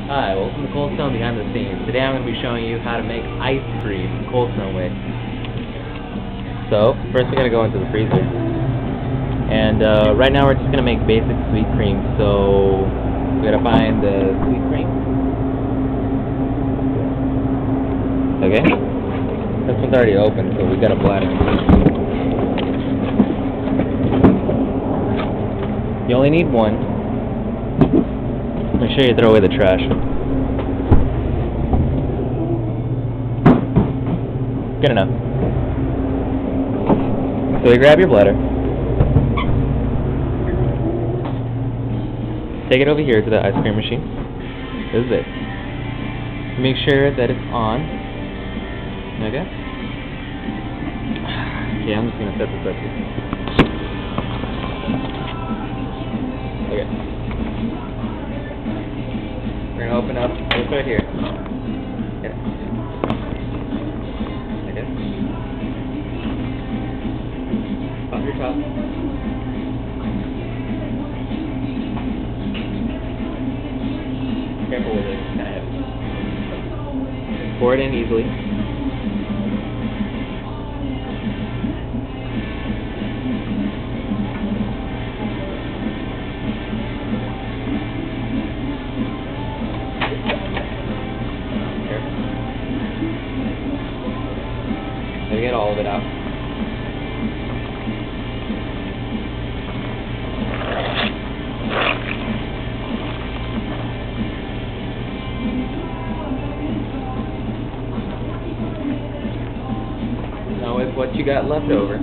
Hi, welcome to Cold Stone Behind the Scenes. Today I'm going to be showing you how to make ice cream Cold Stone way. So, first we're going to go into the freezer. And right now we're just going to make basic sweet cream. So, we're going to find the sweet cream. Okay? This one's already open, so we got a bladder. You only need one. Make sure you throw away the trash. Good enough. So you grab your bladder. Take it over here to the ice cream machine. This is it. Make sure that it's on. Okay? Okay, I'm just going to set this up here. Okay. We're going to open up this right here. Okay. Okay. Off your top. Careful with it, it's kind of heavy. Pour it in easily. Maybe get all of it out. Now with what you got left over,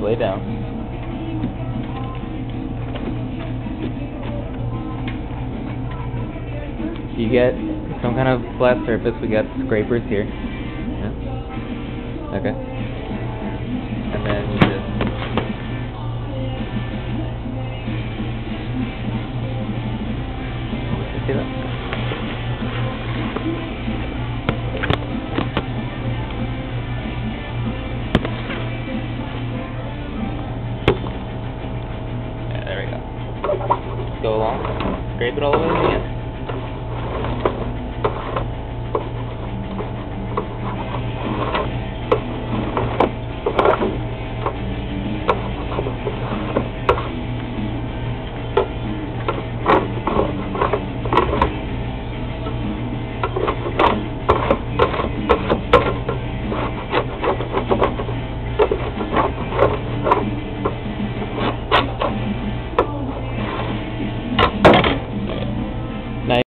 lay down. You get some kind of flat surface. We got scrapers here. Yeah. Okay. And then you just see that? Yeah, there we go. Go along. Scrape it all the way to the end.